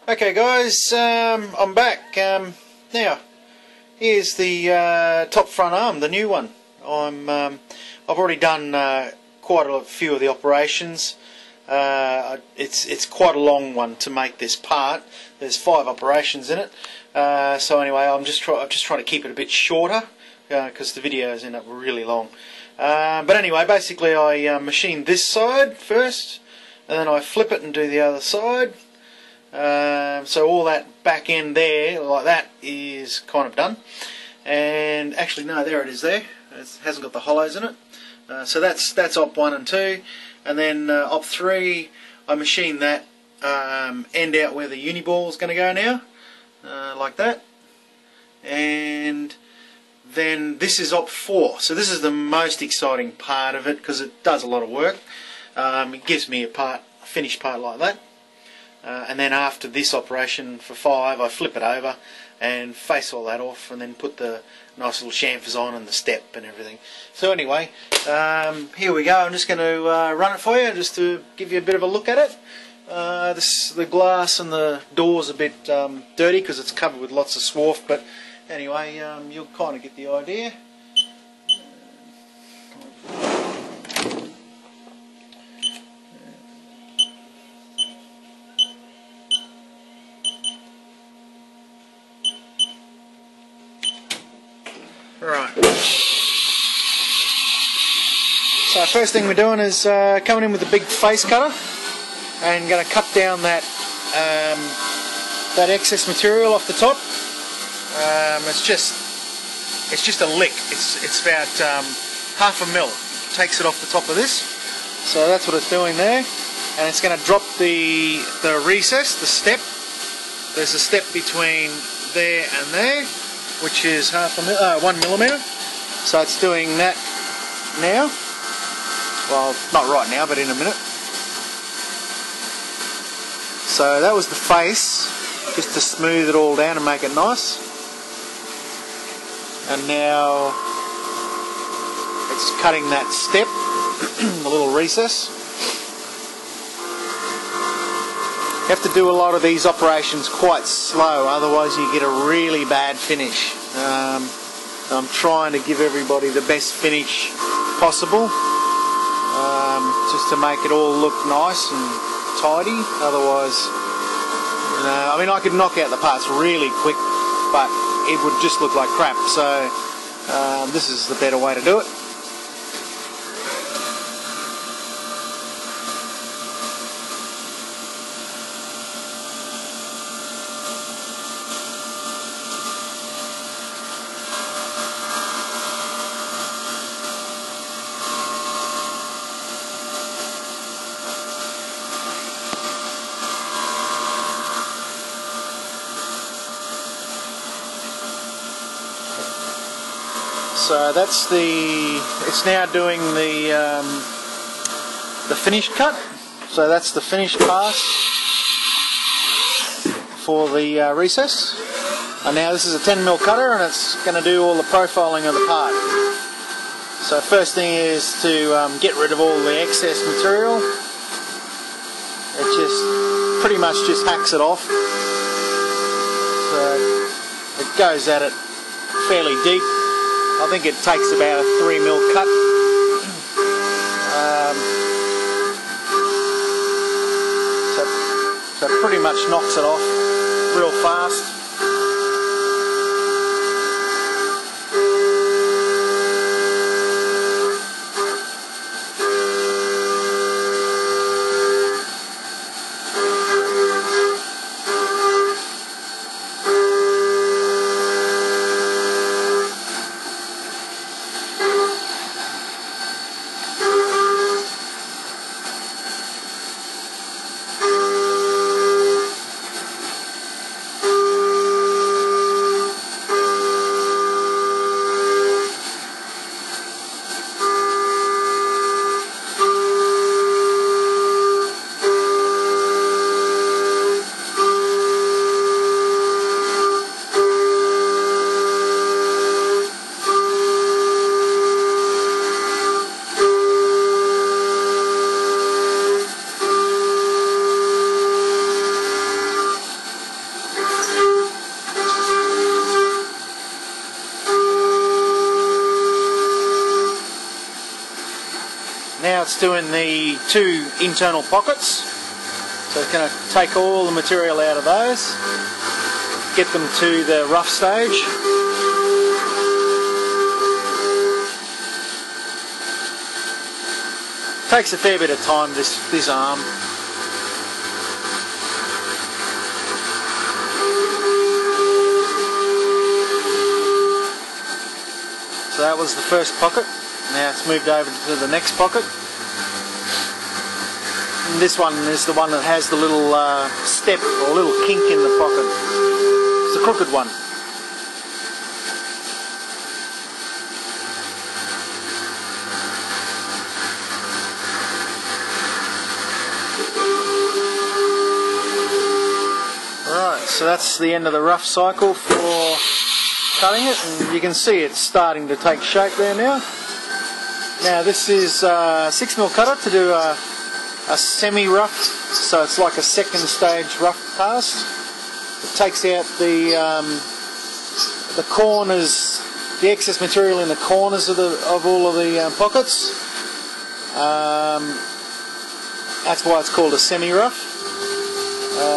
Okay guys, I'm back. Now, here's the top front arm, the new one. I've already done quite a few of the operations. It's quite a long one to make this part. There's 5 operations in it. So anyway, I've just trying to keep it a bit shorter because the videos end up really long. But anyway, basically I machine this side first, and then I flip it and do the other side. So all that back end there, like that, is kind of done. And actually, no, there it is there. It hasn't got the hollows in it. So that's op 1 and 2. And then op 3, I machine that end out where the uni ball is going to go now, like that. And then this is op 4. So this is the most exciting part of it because it does a lot of work. It gives me a finished part like that. And then after this operation for 5, I flip it over and face all that off, and then put the nice little chamfers on and the step and everything. So anyway, here we go. I'm just going to run it for you just to give you a bit of a look at it. The glass and the door's a bit dirty because it's covered with lots of swarf, but anyway, you'll kind of get the idea. Right. So first thing we're doing is coming in with a big face cutter and going to cut down that that excess material off the top. It's just a lick. It's about half a mil. Takes it off the top of this. So that's what it's doing there, and it's going to drop the recess, the step. There's a step between there and there, which is 1 millimeter. So it's doing that now. Well, not right now, but in a minute. So that was the face, just to smooth it all down and make it nice. And now it's cutting that step, the little recess. You have to do a lot of these operations quite slow, otherwise you get a really bad finish. I'm trying to give everybody the best finish possible, just to make it all look nice and tidy. Otherwise, I mean, I could knock out the parts really quick, but it would just look like crap. So this is the better way to do it. So that's it's now doing the finished cut. So that's the finished pass for the recess. And now this is a 10mm cutter, and it's going to do all the profiling of the part. So first thing is to get rid of all the excess material. It just pretty much just hacks it off. So it goes at it fairly deep. I think it takes about a 3mm cut. So pretty much knocks it off real fast. it's doing the 2 internal pockets. So it's going to take all the material out of those, get them to the rough stage. Takes a fair bit of time, this arm. So that was the first pocket. Now it's moved over to the next pocket. And this one is the one that has the little step or little kink in the pocket. It's a crooked one. Right, so that's the end of the rough cycle for cutting it, and you can see it's starting to take shape there now. Now this is a 6mm cutter to do a semi-rough, so it's like a second stage rough cast. It takes out the corners, the excess material in the corners of all of the pockets. That's why it's called a semi-rough.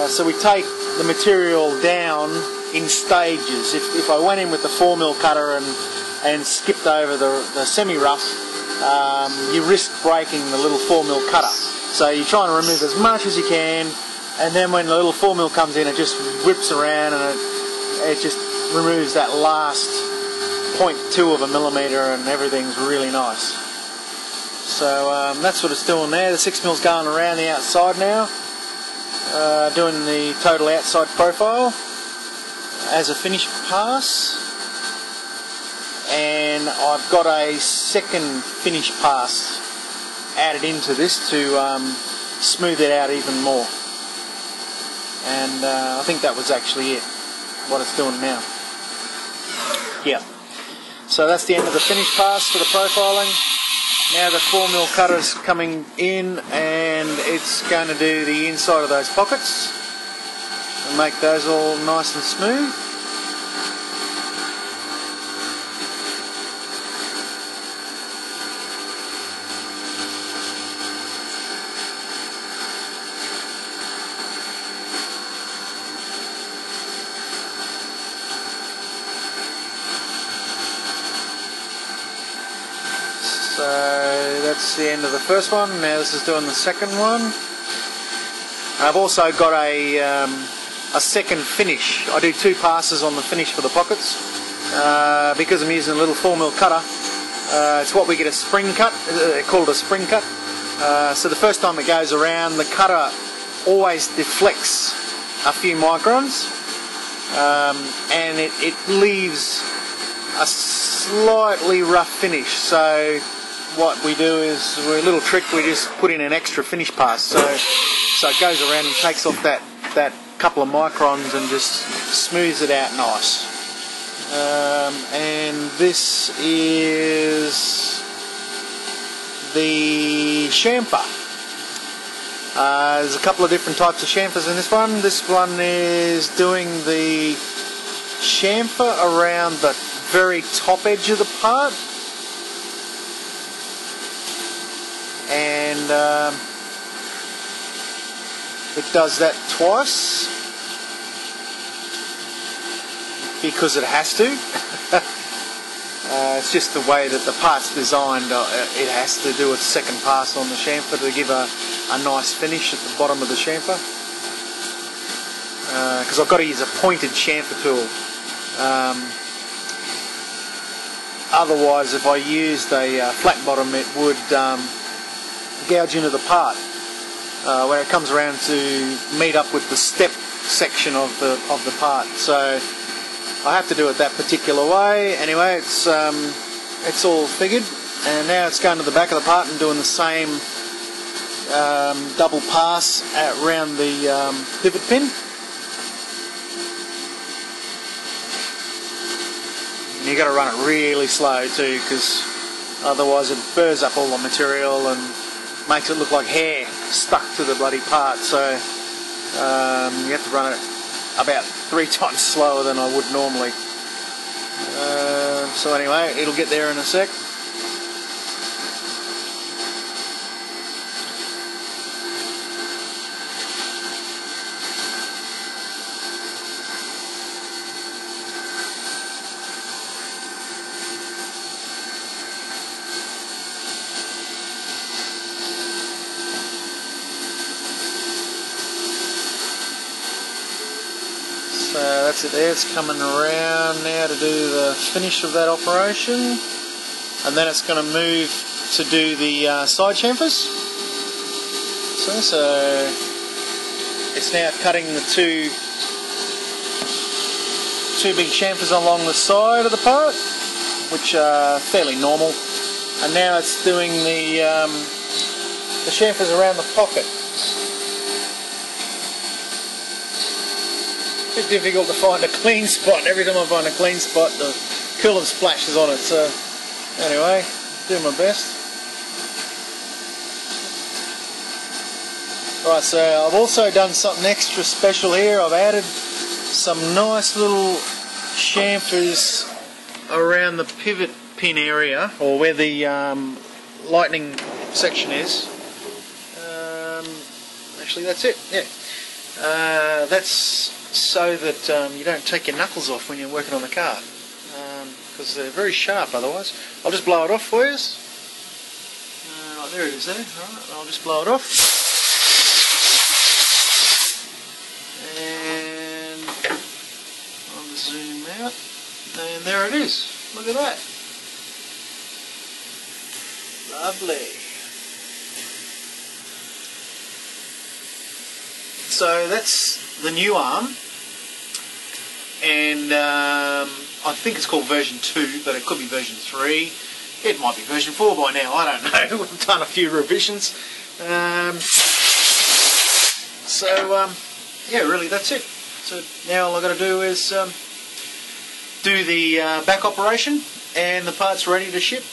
So we take the material down in stages. If I went in with the 4mm cutter and skipped over the semi-rough, you risk breaking the little 4mm cutter. So you're trying to remove as much as you can, and then when the little 4mm comes in, it just whips around and it just removes that last 0.2 of a millimetre, and everything's really nice. So that's what it's doing there. The 6mm's going around the outside now, doing the total outside profile as a finish pass, and I've got a second finish pass added into this to smooth it out even more, and I think that was actually it, what it's doing now. Yeah, so that's the end of the finish pass for the profiling. Now the 4mm cutter's coming in and it's going to do the inside of those pockets and make those all nice and smooth. So that's the end of the first one. Now this is doing the second one. I've also got a second finish. I do 2 passes on the finish for the pockets because I'm using a little 4mm cutter. It's what we get a spring cut, called a spring cut. So the first time it goes around, the cutter always deflects a few microns, and it leaves a slightly rough finish. So what we do is, a little trick, we just put in an extra finish pass, so it goes around and takes off that couple of microns and just smooths it out nice. And this is the chamfer. There's a couple of different types of chamfers in this one. This one is doing the chamfer around the very top edge of the part, and it does that twice because it has to. It's just the way that the part's designed. It has to do a second pass on the chamfer to give a nice finish at the bottom of the chamfer, because I've got to use a pointed chamfer tool. Otherwise, if I used a flat bottom, it would gouge into the part when it comes around to meet up with the step section of the part. So I have to do it that particular way. Anyway, it's all figured, and now it's going to the back of the part and doing the same double pass around the pivot pin. You got to run it really slow too, because otherwise it burrs up all the material and makes it look like hair stuck to the bloody part. So you have to run it about 3 times slower than I would normally. So anyway, it'll get there in a sec. So that's it there, it's coming around now to do the finish of that operation, and then it's going to move to do the side chamfers. So it's now cutting the two big chamfers along the side of the part, which are fairly normal, and now it's doing the chamfers around the pocket. Bit difficult to find a clean spot. Every time I find a clean spot, the coolant splashes on it. So anyway, do my best. Right, so I've also done something extra special here. I've added some nice little chamfers around the pivot pin area, or where the lightning section is. Actually, that's it. Yeah, that's so that you don't take your knuckles off when you're working on the car, because they're very sharp otherwise. I'll just blow it off for you. Right, there it is there. Alright, I'll just blow it off. And I'll just zoom out. And there it is. Look at that. Lovely. So that's the new arm, and I think it's called version 2, but it could be version 3. It might be version 4 by now, I don't know. We've done a few revisions. Yeah, really that's it. So now all I've got to do is do the back operation, and the part's ready to ship.